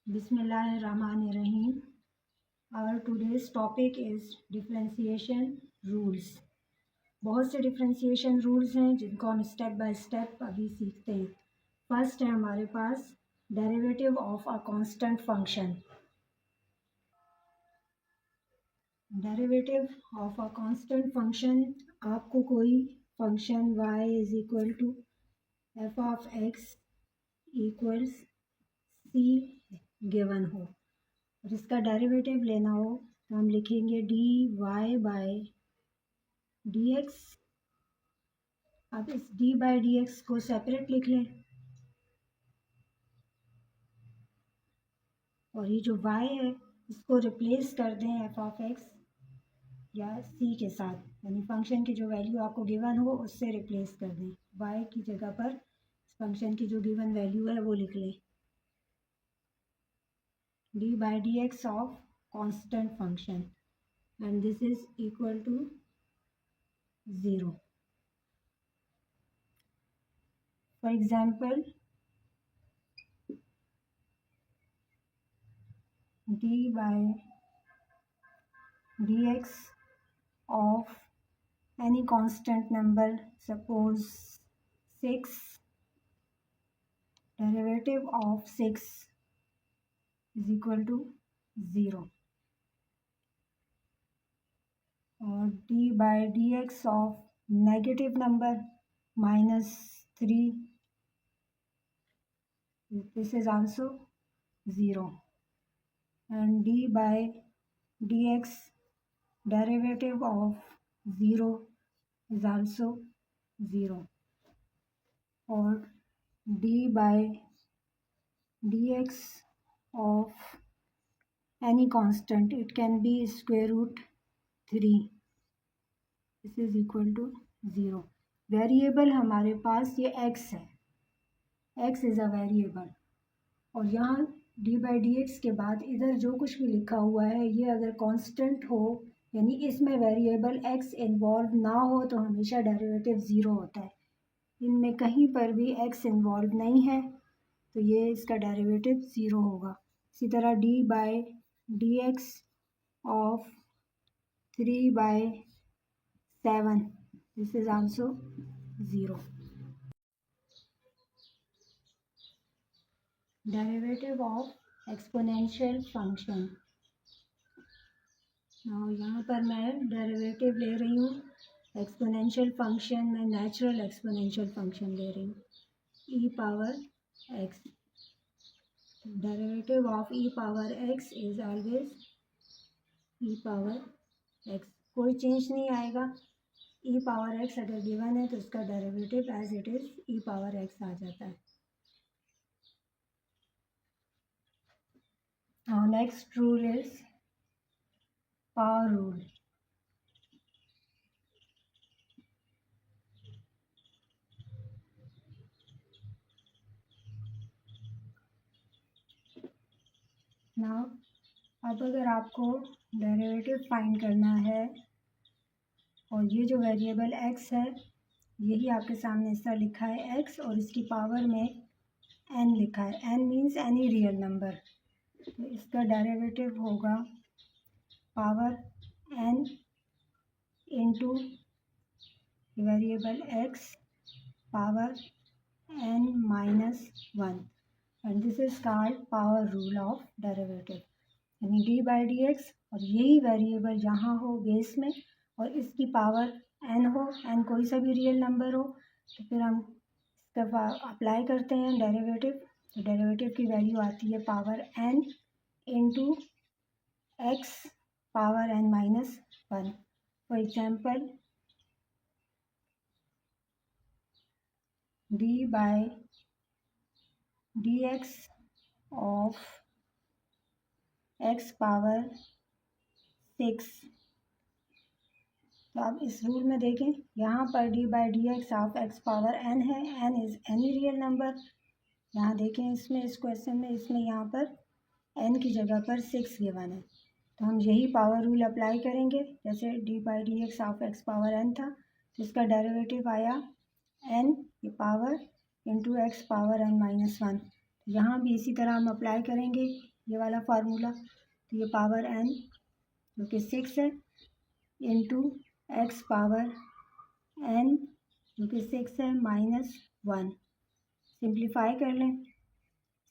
Bismillahirrahmanirrahim. Our today's topic is differentiation rules. बहुत से differentiation rules हैं जिनको हम स्टेप बाय स्टेप अभी सीखते हैं। फर्स्ट है हमारे पास derivative of a constant function. Derivative of a constant function, आपको कोई function y is equal to F of X equals C given हो और इसका डेरिवेटिव लेना हो तो हम लिखेंगे D Y by D X. अब इस डी बाई डी एक्स को सेपरेट लिख लें और ये जो y है इसको रिप्लेस कर दें एफ ऑफ एक्स या c के साथ, यानी फंक्शन की जो वैल्यू आपको गिवन हो उससे रिप्लेस कर दें। y की जगह पर फंक्शन की जो गिवन वैल्यू है वो लिख लें, d by D x of constant function and this is equal to 0. For example, d by dx of any constant number, suppose 6, derivative of 6 is equal to 0, or d by dx of negative number -3, this is also 0, and d by dx derivative of 0 is also 0, or d by dx of any constant, it can be square root 3, this is equal to 0. Variable हमारे पास ये x है, x is a variable, और यहाँ D by D x के बाद इधर जो कुछ भी लिखा हुआ है ये अगर कांस्टेंट हो, यानी इसमें वेरिएबल x इन्वॉल्व ना हो तो हमेशा डेरिवेटिव 0 होता है। इनमें कहीं पर भी x इन्वॉल्व नहीं है तो ये इसका डेरिवेटिव 0 होगा। इसी तरह d by D x of 3 by 7, this is also 0. Derivative of exponential function, यहाँ पर मैं डेरिवेटिव ले रही हूँ एक्सपोनेंशियल फंक्शन में, नेचुरल एक्सपोनेंशियल फंक्शन ले रही हूँ E power X. Derivative of E power X is always E power X, कोई चेंज नहीं आएगा। ई पावर एक्स अगर गिवन है तो उसका derivative as it is E power X आ जाता है। Now next rule is power rule. Now अब अगर आपको डेरिवेटिव फाइंड करना है और ये जो वेरिएबल x है यही आपके सामने ऐसा लिखा है x और इसकी पावर में n लिखा है, n means any real number, तो इसका डेरिवेटिव होगा power n into variable x power n minus 1, and this is called power rule of derivative. यानी डी बाई डी एक्स और यही वेरिएबल यहाँ हो बेस में और इसकी पावर n हो, n कोई सा भी रियल नंबर हो, तो फिर हम इसका अप्लाई करते हैं डेरिवेटिव, तो डेरिवेटिव की वैल्यू आती है power n into x power n minus 1। For example D by D x of x power 6, तो आप इस रूल में देखें यहाँ पर D by D x of x power n है, n is any real number. यहाँ देखें इसमें इस क्वेश्चन में इसमें यहाँ पर n की जगह पर 6 गिवन है, तो हम यही पावर रूल अप्लाई करेंगे। जैसे D by D x of x power n था तो इसका डेरिवेटिव आया n की power into x power n minus 1, यहाँ भी इसी तरह हम अप्लाई करेंगे। ये वाला फार्मूला। तो ये पावर n जो कि 6 है इंटू एक्स पावर n जो कि 6 है -1। सिंप्लीफाई कर लें।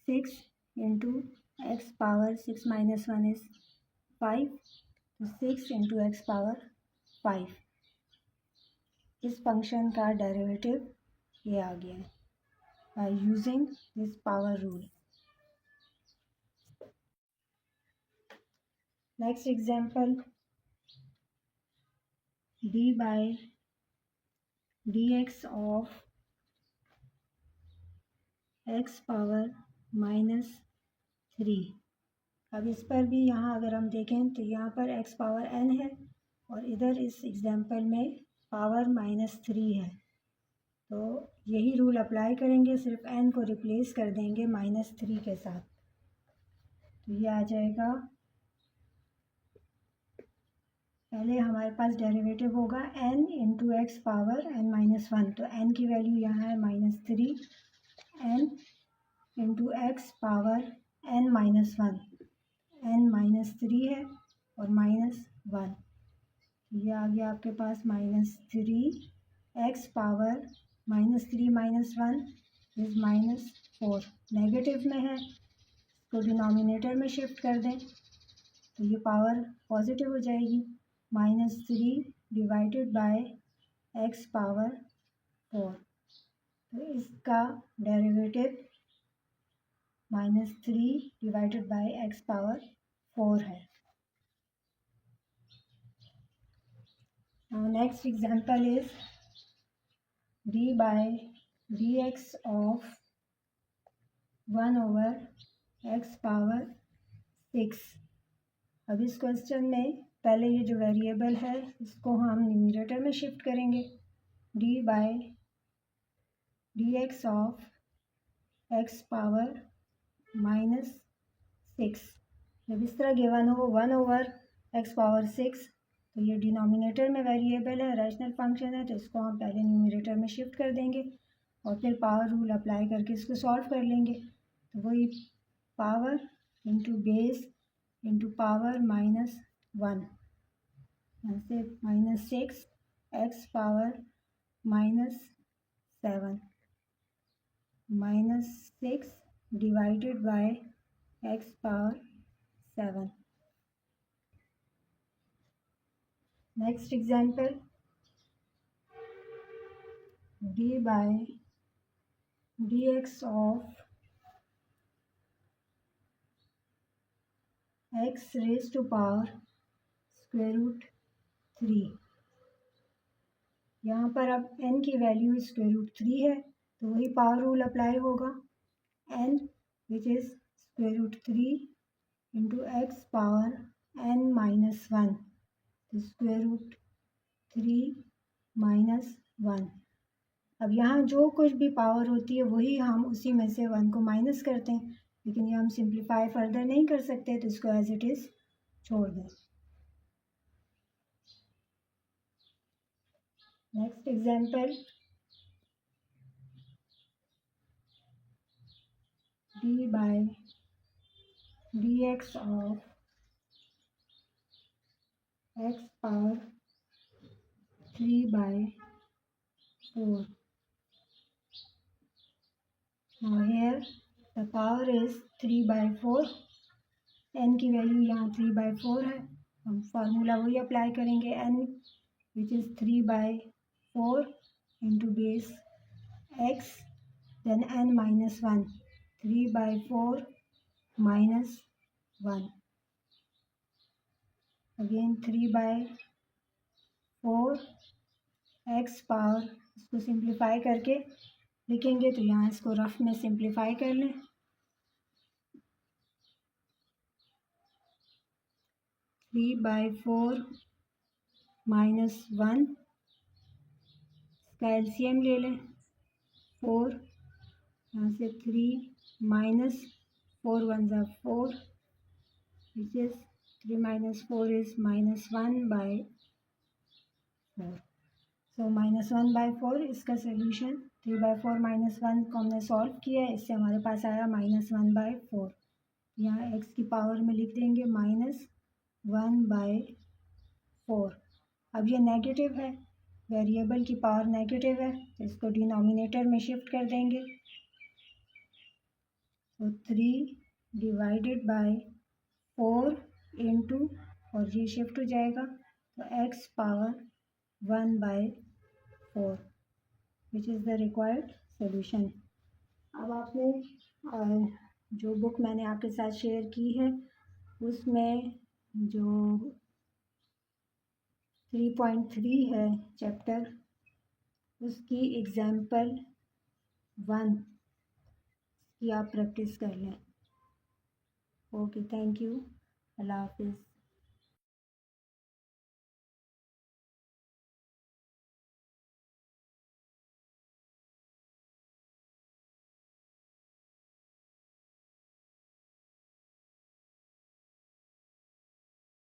6 इंटू एक्स पावर 6 -1 इज़ 5। तो 6 इंटू एक्स पावर 5। इस फंक्शन का डेरिवेटिव ये आ गया है by using this power rule. Next example, d by dx of x power -3। अब इस पर भी यहाँ अगर हम देखें तो यहाँ पर x पावर n है और इधर इस एग्जांपल में पावर -3 है। तो यही रूल अप्लाई करेंगे, सिर्फ n को रिप्लेस कर देंगे -3 के साथ। तो ये आ जाएगा, पहले हमारे पास डेरिवेटिव होगा n into x power n-1। तो n की वैल्यू यहाँ है -3, n into x power n-1, n-3 है और -1। ये आ गया आपके पास -3 एक्स पावर -3 -1 इज़ -4। नेगेटिव में है तो डिनोमिनेटर में शिफ्ट कर दें तो ये पावर पॉजिटिव हो जाएगी। -3 डिवाइडेड बाय एक्स पावर 4। तो इसका derivative -3 divided by x power 4 है। Now next example is d by dx of 1 over x power 6। अब इस क्वेश्चन में पहले ये जो वेरिएबल है इसको हम न्यूमरेटर में शिफ्ट करेंगे। d by dx of x power -6। जब इस तरह गिवन हो 1 ओवर x पावर 6 तो ये डिनोमिनेटर में वेरिएबल है, रैशनल फंक्शन है, तो इसको हम पहले न्यूमरेटर में शिफ्ट कर देंगे और फिर पावर रूल अप्लाई करके इसको सॉल्व कर लेंगे। तो वही power into base into power -1 यहाँ से -6 x power -7 -6 divided by x power 7। Next example, d by dx of x raised to power √3। यहाँ पर अब n की वैल्यू √3 है तो वही पावर रूल अप्लाई होगा। n which is √3 into x power n-1 √3 -1। अब यहाँ जो कुछ भी पावर होती है वही हम उसी में से 1 को माइनस करते हैं, लेकिन ये हम सिंप्लीफाई फर्दर नहीं कर सकते तो इसको एज इट इज़ छोड़ दें। Next example, d by dx of x power 3/4। Now here the power is 3/4। n की वैल्यू यहाँ 3/4 है। हम फार्मूला वही अप्लाई करेंगे, n which is 3/4 into base x then n-1 3/4 -1 again 3/4 x power. इसको simplify करके लिखेंगे तो यहाँ इसको रफ में सिंप्लीफाई कर लें। 3/4 -1 इसका एलसीएम ले लें 4, यहाँ से 3 -4 1 ज़ा 4 विच इज़ 3 - 4 इज़ -1/4। सो -1/4 इसका सोल्यूशन। 3/4 -1 को हमने सॉल्व किया है, इससे हमारे पास आया -1/4। यहाँ x की पावर में लिख देंगे -1/4। अब ये नेगेटिव है, वेरिएबल की पावर नेगेटिव है, तो इसको डिनोमिनेटर में शिफ्ट कर देंगे। तो 3/4 इंटू, और ये शिफ्ट हो जाएगा, तो x power 1/4 which is the required solution. अब आपने जो बुक मैंने आपके साथ शेयर की है उसमें जो 3.3 है चैप्टर, उसकी एग्जाम्पल 1 की आप प्रैक्टिस कर लें। ओके, थैंक यू, अल्लाह हाफिज़।